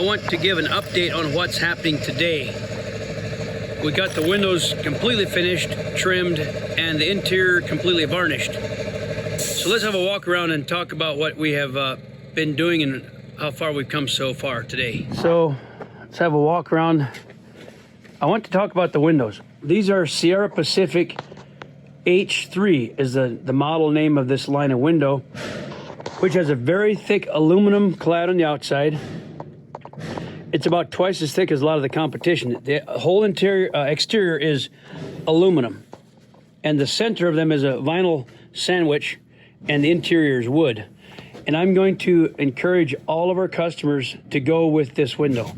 want to give an update on what's happening today. We got the windows completely finished, trimmed, and the interior completely varnished. So let's have a walk around and talk about what we have been doing and how far we've come so far today. So let's have a walk around. I want to talk about the windows. These are Sierra Pacific H3 is the model name of this line of window, which has a very thick aluminum clad on the outside. It's about twice as thick as a lot of the competition. The whole exterior is aluminum, and the center of them is a vinyl sandwich, and the interior is wood. And I'm going to encourage all of our customers to go with this window,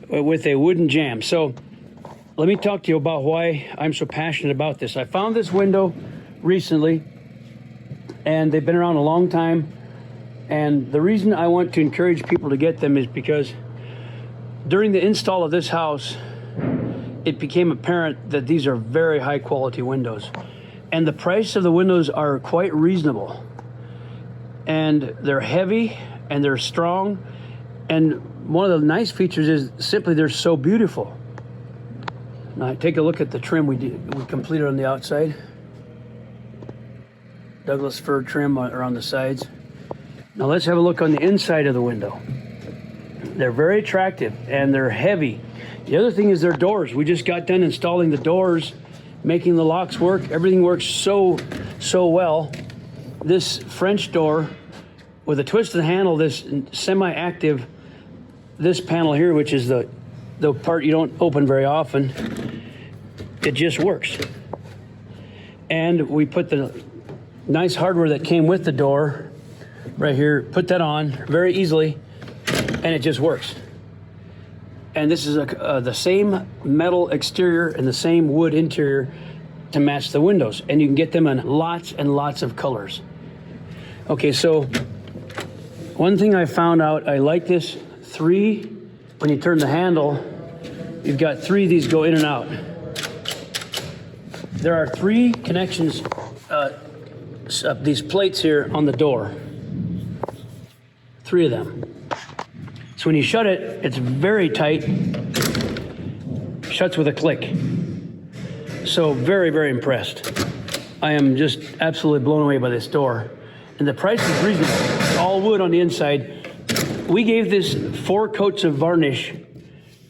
with a wooden jamb. So let me talk to you about why I'm so passionate about this. I found this window recently, and they've been around a long time. And the reason I want to encourage people to get them is because during the install of this house, it became apparent that these are very high quality windows. And the price of the windows are quite reasonable. And they're heavy and they're strong. And one of the nice features is simply they're so beautiful. Now take a look at the trim we completed on the outside. Douglas Fir trim around the sides. Now let's have a look on the inside of the window. They're very attractive and they're heavy. The other thing is their doors. We just got done installing the doors, making the locks work. Everything works so well. This French door with a twist of the handle, this semi-active, this panel here, which is the part you don't open very often, it just works. And we put the nice hardware that came with the door right here, put that on very easily, and it just works. And this is the same metal exterior and the same wood interior to match the windows, and you can get them in lots and lots of colors. Okay, so one thing I found out, I like this when you turn the handle, you've got 3 of these go in and out. There are 3 connections, these plates here on the door. 3 of them. So when you shut it, it's very tight. Shuts with a click. So very, very impressed. I am just absolutely blown away by this door. And the price is reasonable. It's all wood on the inside. We gave this 4 coats of varnish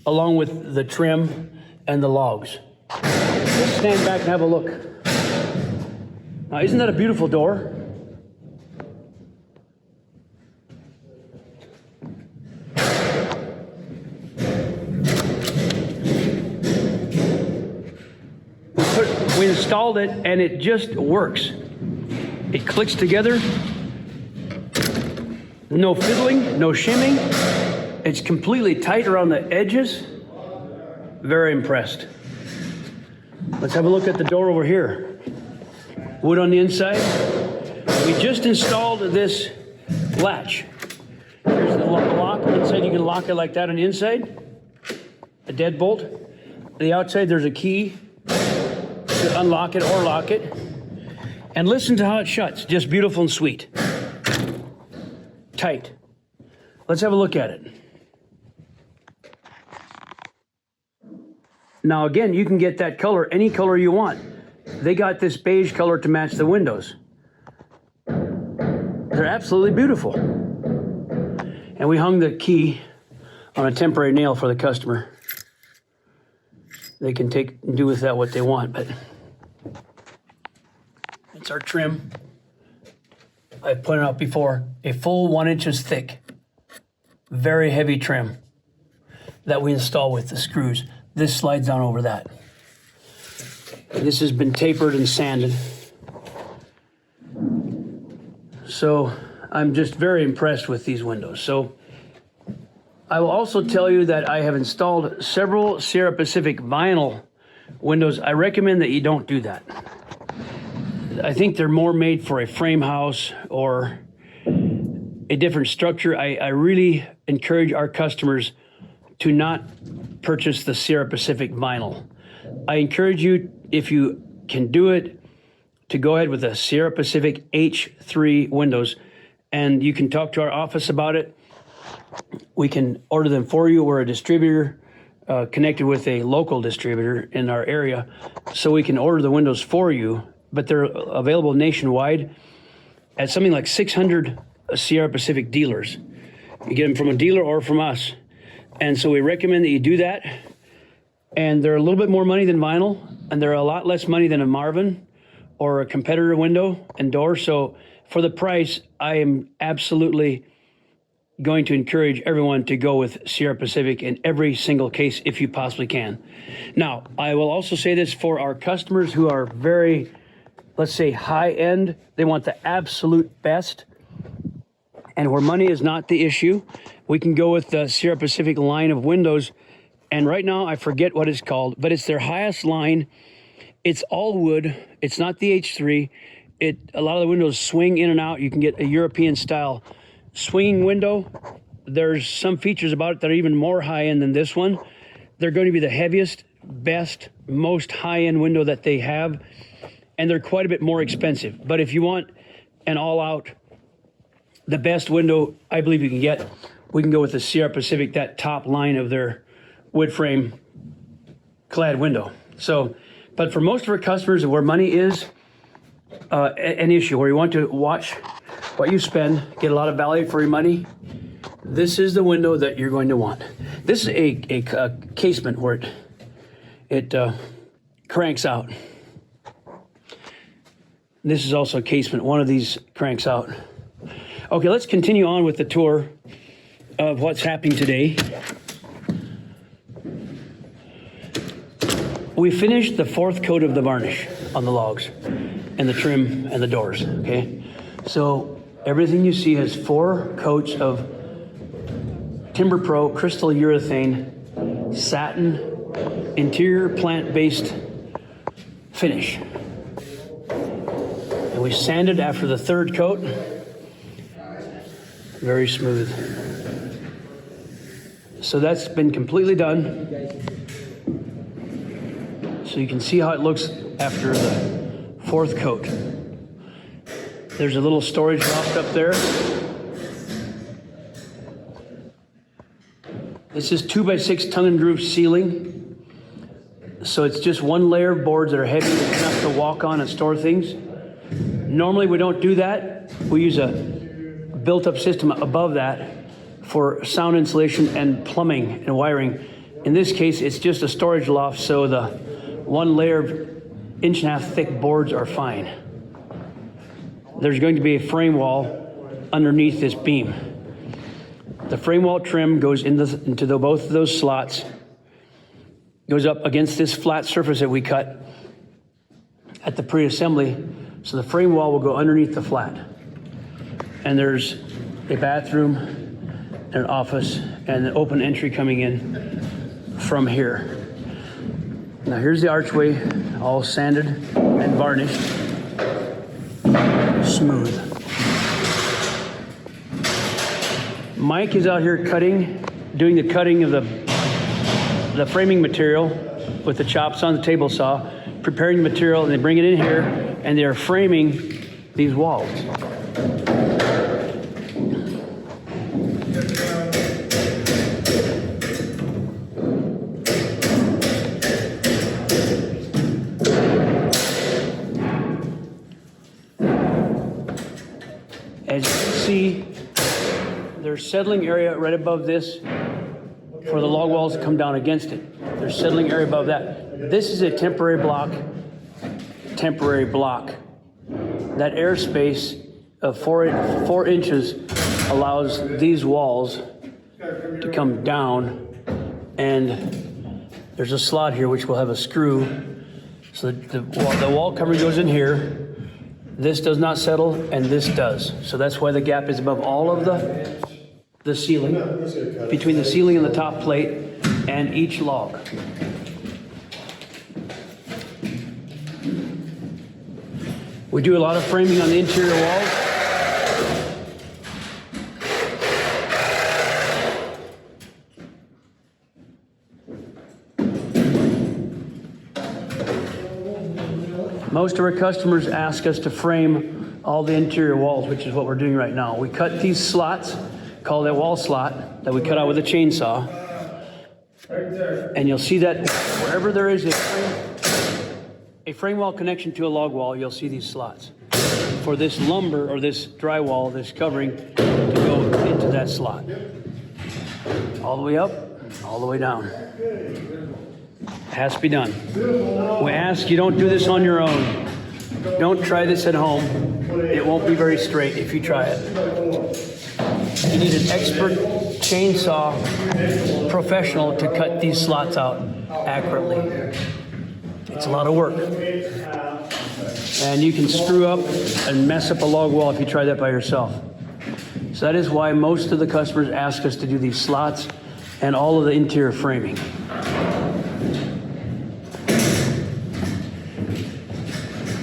along with the trim and the logs. Let's stand back and have a look. Now, isn't that a beautiful door? We installed it and it just works. It clicks together. No fiddling, no shimming. It's completely tight around the edges. Very impressed. Let's have a look at the door over here. Wood on the inside. We just installed this latch. Here's the lock on the inside. You can lock it like that on the inside. A deadbolt. On the outside, there's a key to unlock it or lock it. And listen to how it shuts. Just beautiful and sweet. Tight. Let's have a look at it. Now again, you can get that color, any color you want. They got this beige color to match the windows. They're absolutely beautiful. And we hung the key on a temporary nail for the customer. They can take and do with that what they want, but it's our trim. I've pointed out before, a full 1 inches thick, very heavy trim that we install with the screws. This slides down over that. And this has been tapered and sanded. So I'm just very impressed with these windows. So I will also tell you that I have installed several Sierra Pacific vinyl windows. I recommend that you don't do that. I think they're more made for a frame house or a different structure. I really encourage our customers to not purchase the Sierra Pacific vinyl. I encourage you, if you can do it, to go ahead with the Sierra Pacific H3 windows, and you can talk to our office about it. we can order them for you. We're a distributor connected with a local distributor in our area, so we can order the windows for you, but they're available nationwide at something like 600 Sierra Pacific dealers. You get them from a dealer or from us. And so we recommend that you do that. And they're a little bit more money than vinyl, and they're a lot less money than a Marvin or a competitor window and door. So for the price, I am absolutely going to encourage everyone to go with Sierra Pacific in every single case if you possibly can. Now, I will also say this for our customers who are very, let's say, high end. They want the absolute best, and where money is not the issue, we can go with the Sierra Pacific line of windows. And right now, I forget what it's called, but it's their highest line. It's all wood. It's not the H3. A lot of the windows swing in and out. You can get a European style swinging window. There's some features about it that are even more high-end than this one. They're going to be the heaviest, best, most high-end window that they have, and they're quite a bit more expensive. But if you want an all-out, the best window I believe you can get, we can go with the Sierra Pacific, that top line of their wood frame clad window. So, but for most of our customers, where money is an issue, where you want to watch what you spend, get a lot of value for your money, this is the window that you're going to want. This is a casement where it cranks out. This is also a casement. One of these cranks out. Okay, let's continue on with the tour of what's happening today. We finished the 4th coat of the varnish on the logs and the trim and the doors, okay? So everything you see has 4 coats of Timber Pro crystal urethane satin interior plant-based finish. And we sanded after the 3rd coat. Very smooth. So that's been completely done. So you can see how it looks after the 4th coat. There's a little storage loft up there. This is 2x6 tongue and groove ceiling. So it's just one layer of boards that are heavy enough to walk on and store things. Normally we don't do that. We use a built-up system above that for sound insulation and plumbing and wiring. In this case, it's just a storage loft, so the 1 layer of 1.5 inch thick boards are fine. There's going to be a frame wall underneath this beam. The frame wall trim goes into both of those slots, goes up against this flat surface that we cut at the pre-assembly, so the frame wall will go underneath the flat. And there's a bathroom and an office and an open entry coming in from here. Now here's the archway, all sanded and varnished, smooth. Mike is out here doing the cutting of the framing material with the chops on the table saw, preparing the material, and they bring it in here, and they are framing these walls. As you can see, there's settling area right above this for the log walls to come down against it. There's settling area above that. This is a temporary block. That airspace of 4 inches allows these walls to come down, and there's a slot here which will have a screw. So the wall covering goes in here. This does not settle, and this does. So that's why the gap is above all of the ceiling, between the ceiling and the top plate and each log. We do a lot of framing on the interior walls. Most of our customers ask us to frame all the interior walls, which is what we're doing right now. We cut these slots called a wall slot that we cut out with a chainsaw. And you'll see that wherever there is a frame wall connection to a log wall, you'll see these slots. For this lumber or this drywall, this covering, to go into that slot. All the way up, all the way down. It has to be done. We ask you don't do this on your own. Don't try this at home. It won't be very straight if you try it. You need an expert chainsaw professional to cut these slots out accurately. It's a lot of work. And you can screw up and mess up a log wall if you try that by yourself. So that is why most of the customers ask us to do these slots and all of the interior framing.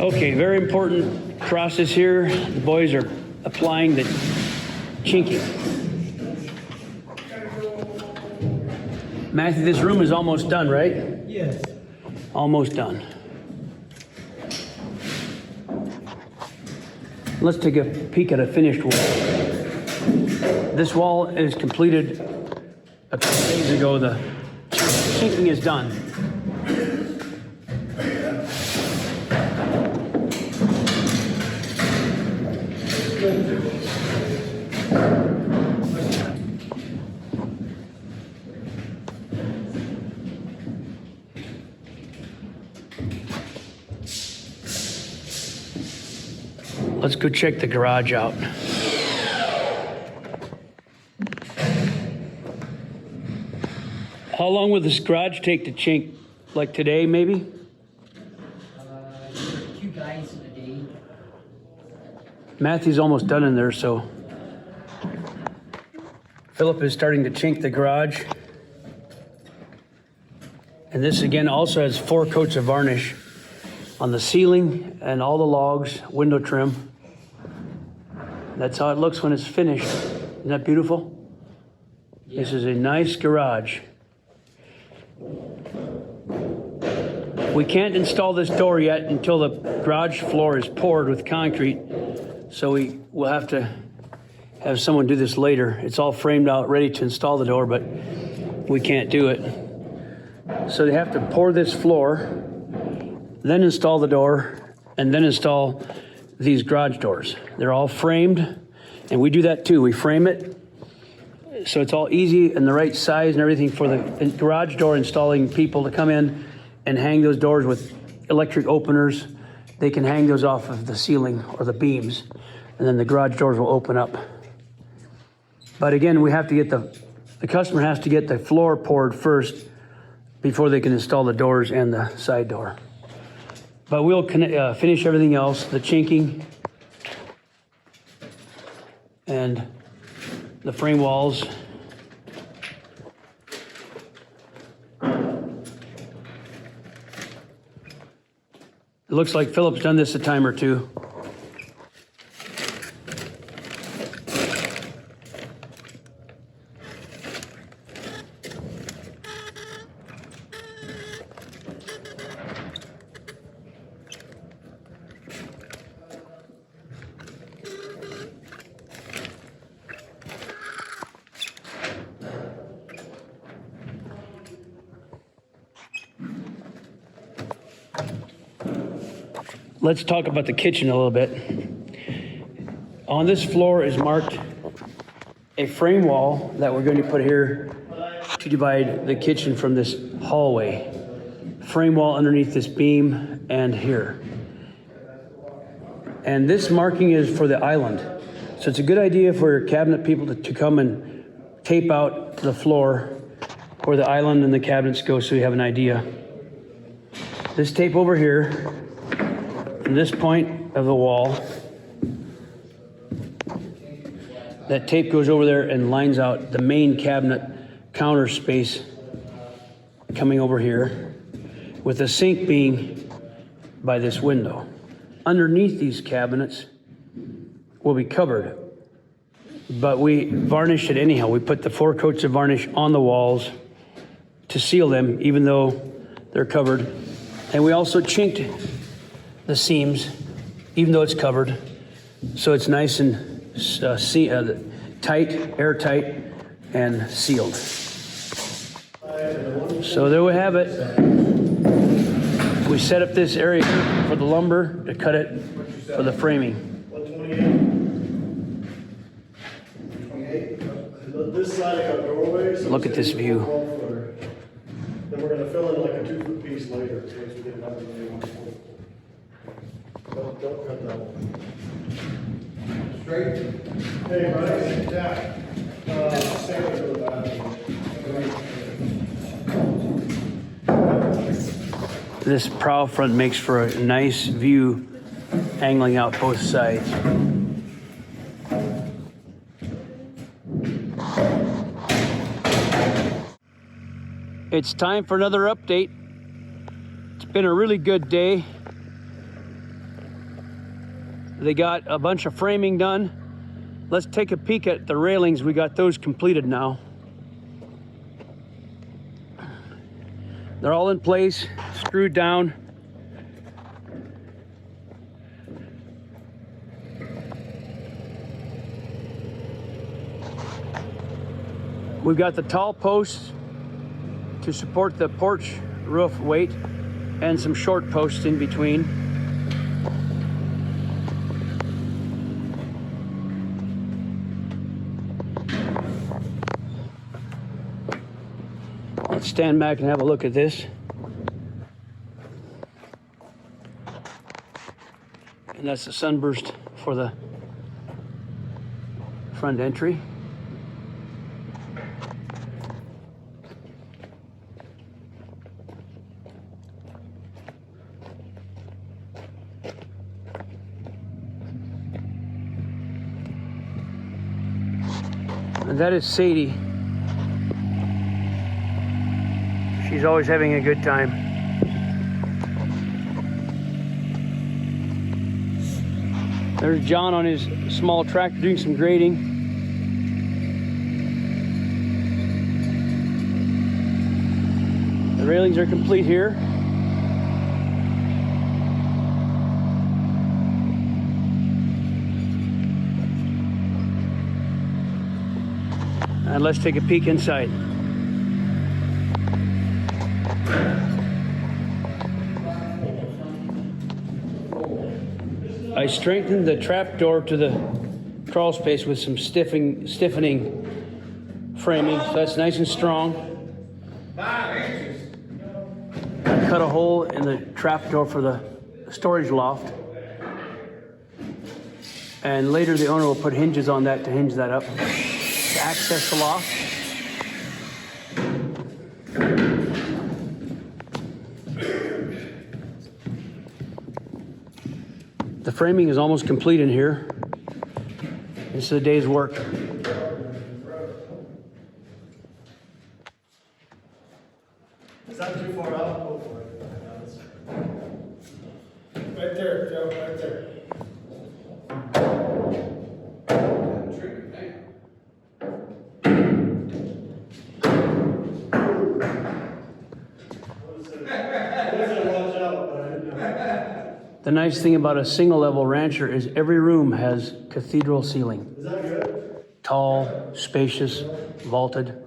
Okay, very important process here. The boys are applying the chinking. Matthew, this room is almost done, right? Yes. Almost done. Let's take a peek at a finished wall. This wall is completed a couple days ago. The chinking is done. Let's go check the garage out. How long will this garage take to chink? Like today, maybe? 2 guys in a day. Matthew's almost done in there, so Philip is starting to chink the garage. And this again also has 4 coats of varnish on the ceiling and all the logs, window trim. That's how it looks when it's finished. Isn't that beautiful? Yeah. This is a nice garage. We can't install this door yet until the garage floor is poured with concrete. So we will have to have someone do this later. It's all framed out, ready to install the door, but we can't do it. So they have to pour this floor, then install the door, and then install these garage doors. They're all framed, and we do that too. We frame it, so it's all easy and the right size and everything for the garage door installing people to come in and hang those doors with electric openers. They can hang those off of the ceiling or the beams, and then the garage doors will open up. But again, we have to get the customer has to get the floor poured first before they can install the doors and the side door. But we'll finish everything else, the chinking and the frame walls. It looks like Philip's done this a time or two. Let's talk about the kitchen a little bit. On this floor is marked a frame wall that we're going to put here to divide the kitchen from this hallway. Frame wall underneath this beam and here. And this marking is for the island. So it's a good idea for cabinet people to come and tape out the floor where the island and the cabinets go so you have an idea. This tape over here, from this point of the wall, that tape goes over there and lines out the main cabinet counter space coming over here, with the sink being by this window. Underneath these cabinets will be covered, but we varnish it anyhow. We put the 4 coats of varnish on the walls to seal them, even though they're covered. And we also chinked the seams, even though it's covered, so it's nice and tight, airtight, and sealed. So there we have it. We set up this area for the lumber to cut it for the framing. 128. This side I got a doorway. So look at this view. Then we're going to fill in like a 2-foot piece later in case we get another one. Don't cut that one. Straight. Hey, right. Yeah. Same way to the bathroom. This prow front makes for a nice view angling out both sides. It's time for another update. It's been a really good day. They got a bunch of framing done. Let's take a peek at the railings. We got those completed now. They're all in place, screwed down. We've got the tall posts to support the porch roof weight and some short posts in between. Let's stand back and have a look at this. And that's the sunburst for the front entry. And that is Sadie. She's always having a good time. There's John on his small tractor doing some grading. The railings are complete here. And let's take a peek inside. I strengthened the trap door to the crawl space with some stiffening framing, so that's nice and strong. I cut a hole in the trap door for the storage loft. And later the owner will put hinges on that to hinge that up. To access the loft. The framing is almost complete in here. This is a day's work. Is that too far out? Go for it. Right there, Joe, right there. The nice thing about a single level rancher is every room has cathedral ceiling. Is that good? Tall, spacious, vaulted.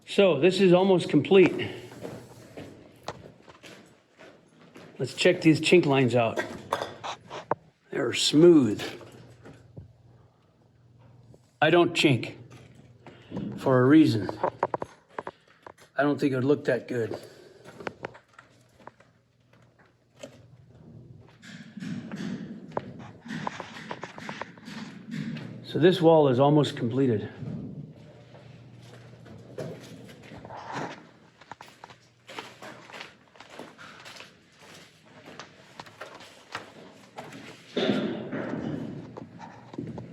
So this is almost complete. Let's check these chink lines out. They're smooth. I don't chink for a reason. I don't think it would look that good. So this wall is almost completed.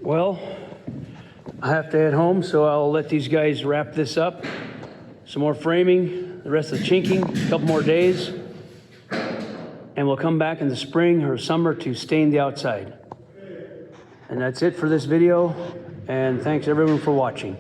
Well, I have to head home, so I'll let these guys wrap this up. Some more framing, the rest of the chinking, a couple more days. And we'll come back in the spring or summer to stain the outside. And that's it for this video. And thanks everyone for watching.